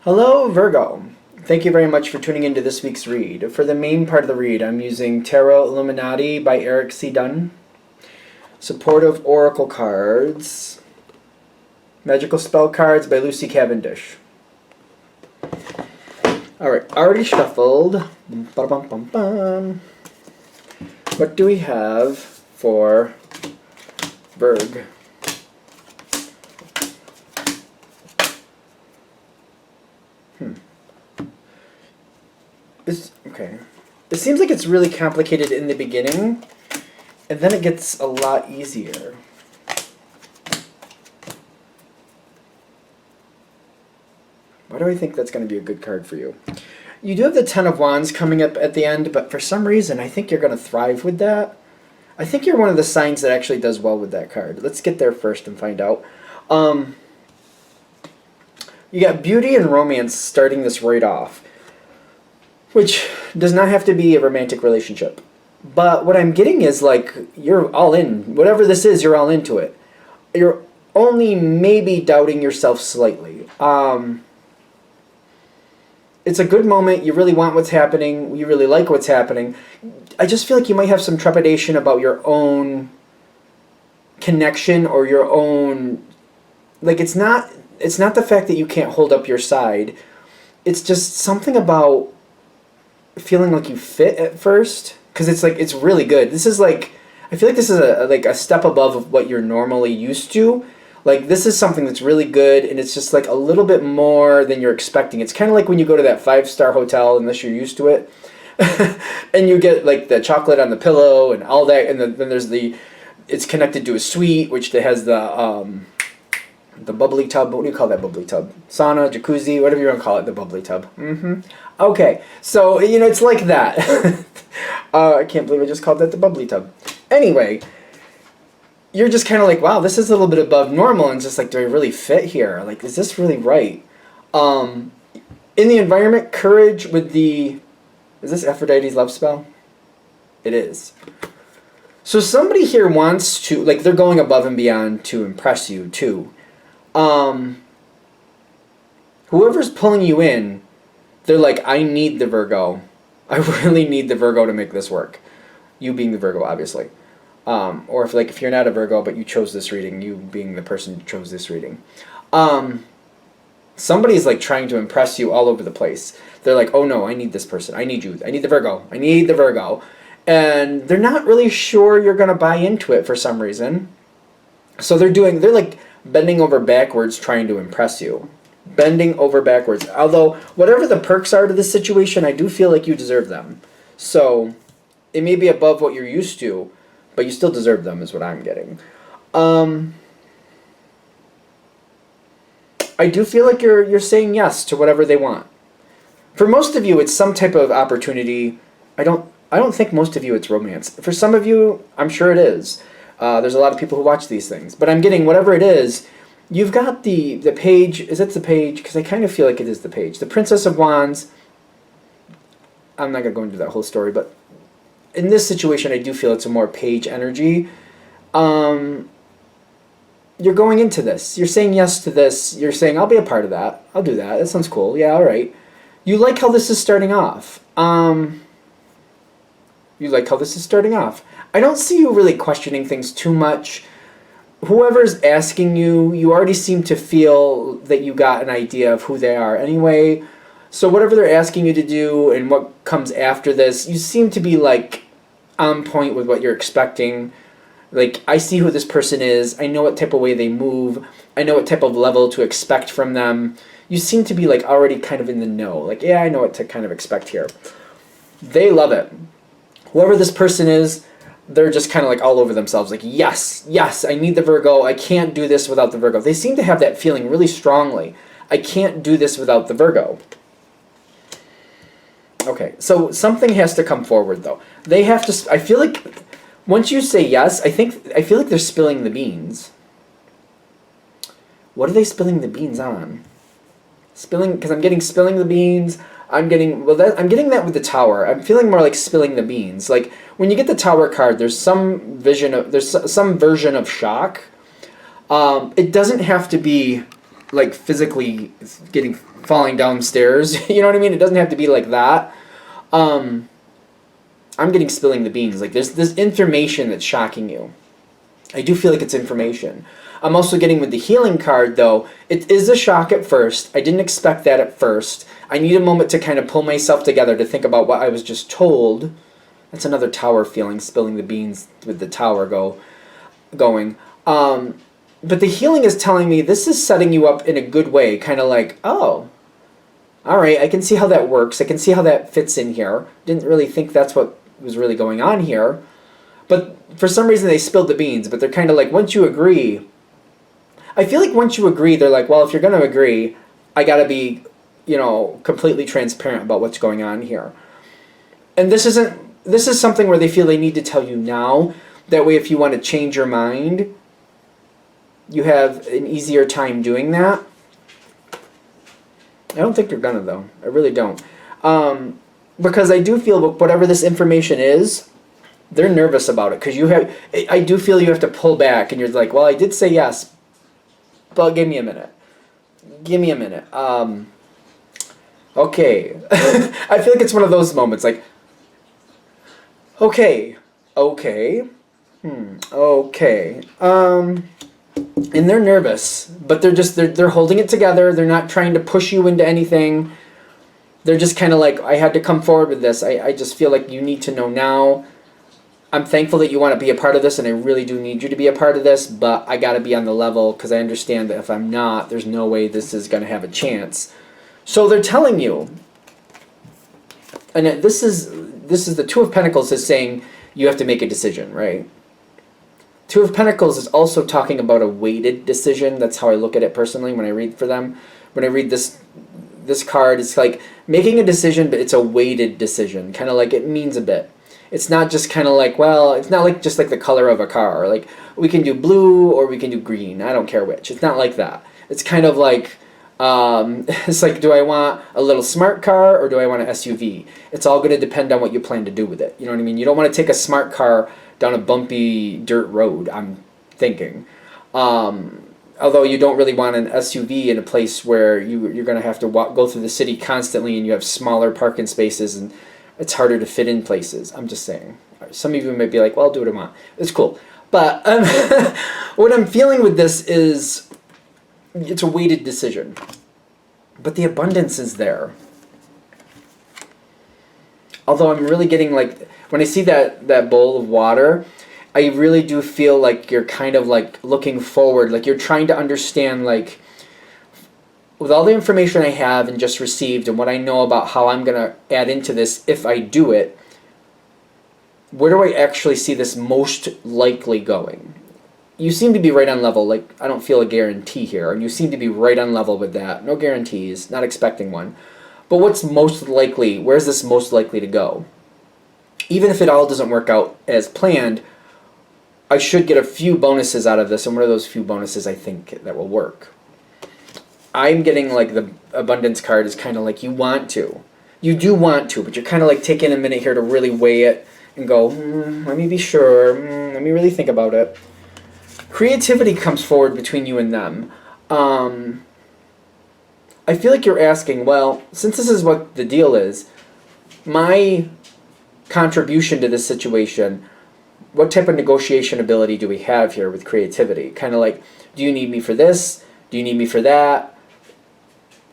Hello, Virgo. Thank you very much for tuning into this week's read. For the main part of the read, I'm using Tarot Illuminati by Eric C. Dunn, Supportive Oracle Cards, Magical Spell Cards by Lucy Cavendish. Alright, already shuffled. Ba-dum-bum-bum. What do we have for Virg? Okay. It seems like it's really complicated in the beginning, and then it gets a lot easier. Why do I think that's going to be a good card for you? You do have the Ten of Wands coming up at the end, but for some reason I think you're going to thrive with that. I think you're one of the signs that actually does well with that card. Let's get there first and find out. You got beauty and romance starting this right off, which does not have to be a romantic relationship. But what I'm getting is, like, you're all in. Whatever this is, you're all into it. You're only maybe doubting yourself slightly. It's a good moment. You really want what's happening. You really like what's happening. I just feel like you might have some trepidation about your own connection or your own... Like, it's not the fact that you can't hold up your side. It's just something about feeling like you fit at first, because it's really good. This is like, I feel like this is a step above of what you're normally used to. Like, this is something that's really good, and it's just like a little bit more than you're expecting. It's kind of like when you go to that 5-star hotel, unless you're used to it, and you get like the chocolate on the pillow and all that, and then there's it's connected to a suite which has the bubbly tub. What do you call that bubbly tub? Sauna, jacuzzi, whatever you want to call it, the bubbly tub. Okay, so, it's like that. I can't believe I just called that the bubbly tub. Anyway, you're just kind of like, wow, this is a little bit above normal, and just like, do I really fit here? Like, is this really right? In the environment, courage with the... Is this Aphrodite's love spell? It is. So somebody here wants to, like, they're going above and beyond to impress you, too. Whoever's pulling you in, they're like, I need the Virgo. I really need the Virgo to make this work. You being the Virgo, obviously. Or if you're not a Virgo, but you chose this reading, you being the person who chose this reading. Somebody's like trying to impress you all over the place. They're like, oh no, I need this person. I need you. I need the Virgo. I need the Virgo. And they're not really sure you're going to buy into it for some reason. So they're like bending over backwards trying to impress you. Bending over backwards. Although, whatever the perks are to this situation, I do feel like you deserve them. So, it may be above what you're used to, but you still deserve them, is what I'm getting. I do feel like you're saying yes to whatever they want. For most of you, it's some type of opportunity. I don't think most of you it's romance. For some of you, I'm sure it is. There's a lot of people who watch these things. But I'm getting whatever it is. You've got the page. Is it the page? Because I kind of feel like it is the page. The Princess of Wands. I'm not going to go into that whole story, but in this situation, I do feel it's a more page energy. You're going into this. You're saying yes to this. You're saying, I'll be a part of that. I'll do that. That sounds cool. Yeah, all right. You like how this is starting off. I don't see you really questioning things too much. Whoever's asking you, you already seem to feel that you got an idea of who they are anyway. So whatever they're asking you to do and what comes after this, you seem to be like on point with what you're expecting. Like, I see who this person is. I know what type of way they move. I know what type of level to expect from them. You seem to be like already kind of in the know. Like, yeah, I know what to kind of expect here. They love it. Whoever this person is, they're just kind of like all over themselves. Like, yes, yes, I need the Virgo. I can't do this without the Virgo. They seem to have that feeling really strongly. I can't do this without the Virgo. Okay, so something has to come forward, though. They have to... I feel like once you say yes, I feel like they're spilling the beans. What are they spilling the beans on? Because I'm getting spilling the beans. I'm getting that with the Tower. I'm feeling more like spilling the beans. Like, when you get the Tower card, there's some version of shock. It doesn't have to be like physically falling downstairs. You know what I mean? It doesn't have to be like that. I'm getting spilling the beans. Like there's this information that's shocking you. I do feel like it's information. I'm also getting with the healing card though, it is a shock at first. I didn't expect that at first. I need a moment to kind of pull myself together to think about what I was just told. That's another tower feeling, spilling the beans with the tower going. But the healing is telling me this is setting you up in a good way, kind of like, oh, all right, I can see how that works. I can see how that fits in here. Didn't really think that's what was really going on here. But for some reason they spilled the beans, but they're kind of like, once you agree, I feel like once you agree, they're like, well, if you're going to agree, I got to be, completely transparent about what's going on here. And this is something where they feel they need to tell you now. That way, if you want to change your mind, you have an easier time doing that. I don't think you're gonna, though. I really don't. Because I do feel whatever this information is, they're nervous about it. Because I do feel you have to pull back, and you're like, well, I did say yes, but give me a minute. Okay. I feel like it's one of those moments, like, okay. Okay. And they're nervous, but they're holding it together. They're not trying to push you into anything. They're just kind of like, I had to come forward with this. I just feel like you need to know now. I'm thankful that you want to be a part of this, and I really do need you to be a part of this, but I got to be on the level because I understand that if I'm not, there's no way this is going to have a chance. So they're telling you, and this is the Two of Pentacles is saying you have to make a decision, right? Two of Pentacles is also talking about a weighted decision. That's how I look at it personally when I read for them. When I read this card, it's like making a decision, but it's a weighted decision. Kind of like it means a bit. It's not just kind of like, well, it's not like just like the color of a car. Like we can do blue or we can do green. I don't care which. It's not like that. It's kind of like, it's like, do I want a little smart car or do I want an SUV? It's all going to depend on what you plan to do with it. You know what I mean? You don't want to take a smart car down a bumpy dirt road, I'm thinking. Although you don't really want an SUV in a place where you're going to have to go through the city constantly and you have smaller parking spaces and it's harder to fit in places. I'm just saying. Some of you might be like, well, I'll do what I want. It's cool. But what I'm feeling with this is it's a weighted decision. But the abundance is there. Although I'm really getting like, when I see that bowl of water, I really do feel like you're kind of like looking forward, like you're trying to understand, like, with all the information I have and just received and what I know about how I'm going to add into this if I do it, where do I actually see this most likely going? You seem to be right on level, like I don't feel a guarantee here, and you seem to be right on level with that. No guarantees, not expecting one. But what's most likely, where's this most likely to go? Even if it all doesn't work out as planned, I should get a few bonuses out of this, and what are those few bonuses I think that will work? I'm getting like the abundance card is kind of like you want to. You do want to, but you're kind of like taking a minute here to really weigh it and go, let me be sure, let me really think about it. Creativity comes forward between you and them. I feel like you're asking, well, since this is what the deal is, my contribution to this situation, what type of negotiation ability do we have here with creativity? Kind of like, do you need me for this? Do you need me for that?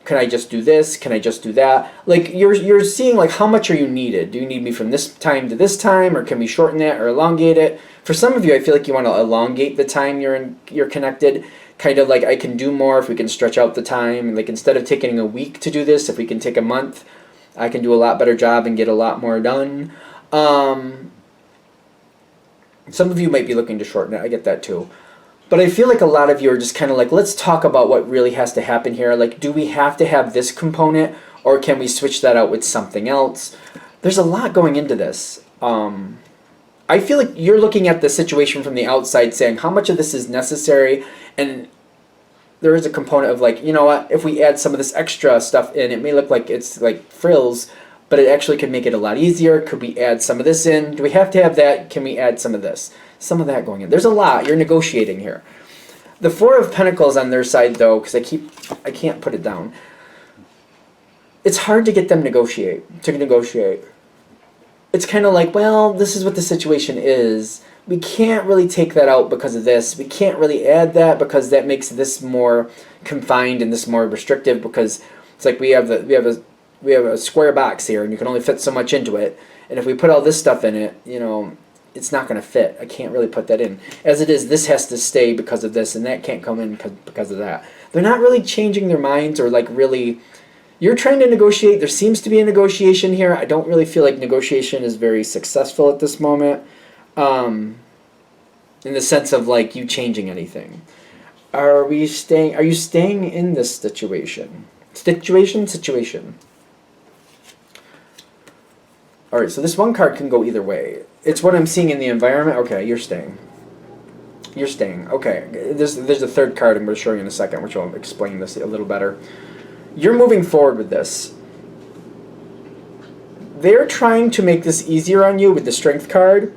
Can I just do this? Can I just do that? Like you're seeing like how much are you needed? Do you need me from this time to this time, or can we shorten that or elongate it? For some of you, I feel like you want to elongate the time you're connected. Kind of like I can do more if we can stretch out the time. Like instead of taking a week to do this, if we can take a month, I can do a lot better job and get a lot more done. Some of you might be looking to shorten it. I get that too. But I feel like a lot of you are just kind of like, let's talk about what really has to happen here. Like, do we have to have this component, or can we switch that out with something else? There's a lot going into this. I feel like you're looking at the situation from the outside saying, how much of this is necessary? And there is a component of like, you know what, if we add some of this extra stuff in, it may look like it's like frills, but it actually could make it a lot easier. Could we add some of this in? Do we have to have that? Can we add some of this? Some of that going in. There's a lot. You're negotiating here. The Four of Pentacles on their side, though, because I can't put it down. It's hard to get them to negotiate. It's kind of like, well, this is what the situation is. We can't really take that out because of this. We can't really add that because that makes this more confined and this more restrictive, because it's like we have a square box here and you can only fit so much into it. And if we put all this stuff in it, it's not going to fit. I can't really put that in. As it is, this has to stay because of this, and that can't come in because of that. They're not really changing their minds, or like really, you're trying to negotiate. There seems to be a negotiation here. I don't really feel like negotiation is very successful at this moment, in the sense of like you changing anything. Are you staying in this situation? Situation. All right, so this one card can go either way. It's what I'm seeing in the environment. Okay, you're staying. Okay, there's a third card I'm going to show you in a second, which will explain this a little better. You're moving forward with this. They're trying to make this easier on you with the Strength card.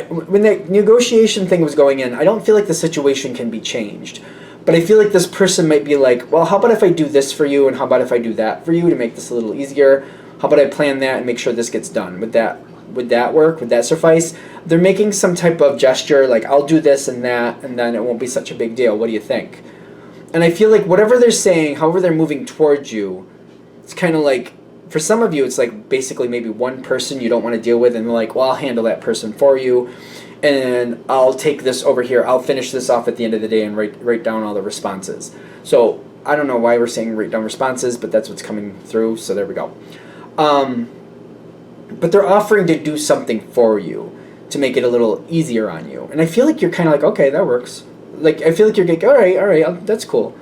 When the negotiation thing was going in, I don't feel like the situation can be changed. But I feel like this person might be like, well, how about if I do this for you, and how about if I do that for you to make this a little easier? How about I plan that and make sure this gets done? Would that work? Would that suffice? They're making some type of gesture, like, I'll do this and that, and then it won't be such a big deal. What do you think? And I feel like whatever they're saying, however they're moving towards you, it's kind of like, for some of you, it's like basically maybe one person you don't want to deal with, and they're like, well, I'll handle that person for you, and I'll take this over here. I'll finish this off at the end of the day and write down all the responses. So I don't know why we're saying write down responses, but that's what's coming through, so there we go. But they're offering to do something for you to make it a little easier on you. And I feel like you're kind of like, okay, that works. Like, I feel like you're like, all right, that's cool.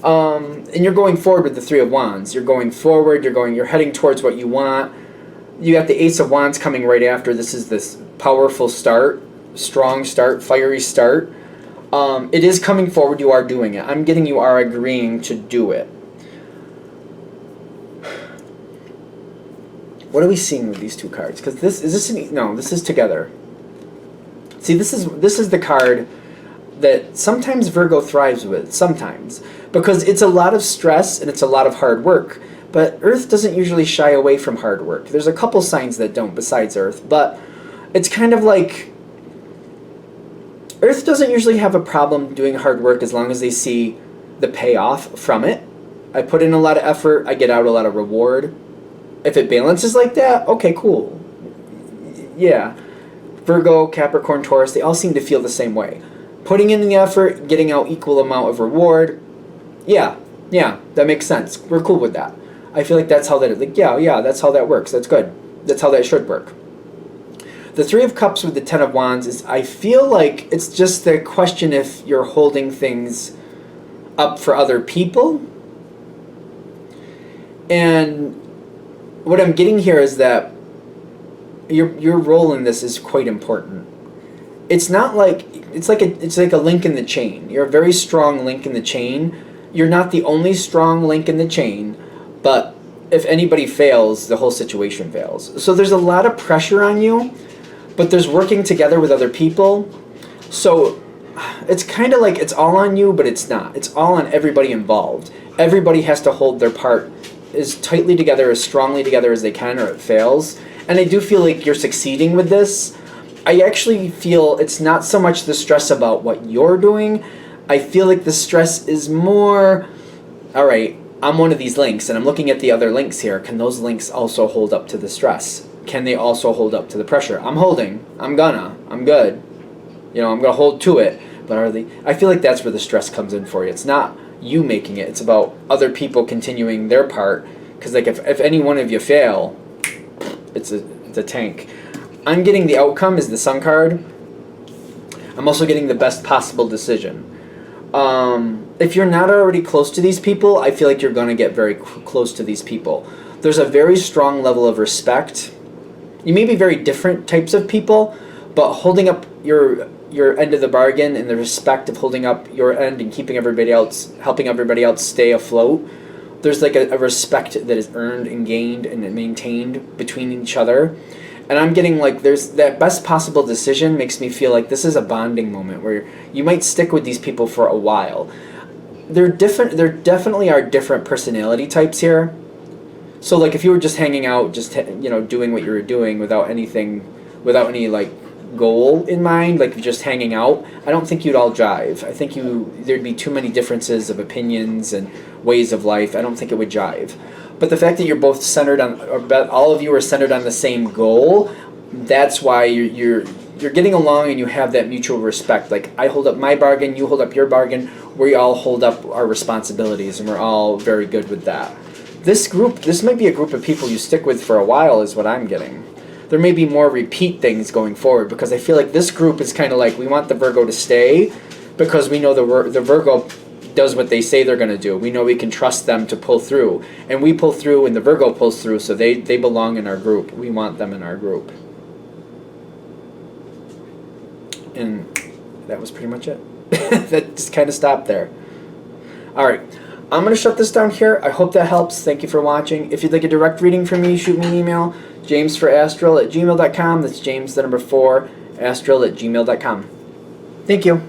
And you're going forward with the Three of Wands. You're going forward, you're heading towards what you want. You got the Ace of Wands coming right after. This is this powerful start, strong start, fiery start. It is coming forward, you are doing it. I'm getting you are agreeing to do it. What are we seeing with these two cards? Because this is together. See, this is the card that sometimes Virgo thrives with, sometimes, because it's a lot of stress and it's a lot of hard work. But Earth doesn't usually shy away from hard work. There's a couple signs that don't besides Earth, but it's kind of like Earth doesn't usually have a problem doing hard work as long as they see the payoff from it. I put in a lot of effort, I get out a lot of reward. If it balances like that, okay, cool. Yeah. Virgo, Capricorn, Taurus, they all seem to feel the same way. Putting in the effort, getting out equal amount of reward. Yeah, that makes sense. We're cool with that. I feel like that's how that, like, yeah, that's how that works. That's good. That's how that should work. The Three of Cups with the Ten of Wands is, I feel like it's just the question if you're holding things up for other people. And what I'm getting here is that your role in this is quite important. It's not like it's like a link in the chain. You're a very strong link in the chain. You're not the only strong link in the chain, but if anybody fails, the whole situation fails. So there's a lot of pressure on you, but there's working together with other people. So it's kind of like it's all on you, but it's not. It's all on everybody involved. Everybody has to hold their part as tightly together, as strongly together as they can, or it fails. And I do feel like you're succeeding with this. I actually feel it's not so much the stress about what you're doing. I feel like the stress is more, all right, I'm one of these links, and I'm looking at the other links here. Can those links also hold up to the stress? Can they also hold up to the pressure? I'm holding. I'm good. I'm going to hold to it. But are they? I feel like that's where the stress comes in for you. It's not you making it. It's about other people continuing their part. Because like if any one of you fail, it's a tank. I'm getting the outcome is the Sun card. I'm also getting the best possible decision. If you're not already close to these people, I feel like you're going to get very close to these people. There's a very strong level of respect. You may be very different types of people, but holding up your end of the bargain and the respect of holding up your end and keeping everybody else, helping everybody else stay afloat, there's like a respect that is earned and gained and maintained between each other. And I'm getting like there's that best possible decision makes me feel like this is a bonding moment where you might stick with these people for a while. They're different. There definitely are different personality types here. So like if you were just hanging out, just doing what you were doing without anything, without any like goal in mind, like just hanging out, I don't think you'd all jive. I think there'd be too many differences of opinions and ways of life. I don't think it would jive. But the fact that you're both centered on, or all of you are centered on the same goal, that's why you're getting along and you have that mutual respect. Like I hold up my bargain, you hold up your bargain, we all hold up our responsibilities, and we're all very good with that. This might be a group of people you stick with for a while is what I'm getting. There may be more repeat things going forward because I feel like this group is kind of like we want the Virgo to stay because we know the Virgo does what they say they're going to do. We know we can trust them to pull through. And we pull through and the Virgo pulls through, so they belong in our group. We want them in our group. And that was pretty much it. That just kind of stopped there. All right. I'm going to shut this down here. I hope that helps. Thank you for watching. If you'd like a direct reading from me, shoot me an email. jamesforastral@gmail.com. That's James, the number 4, astral@gmail.com. Thank you.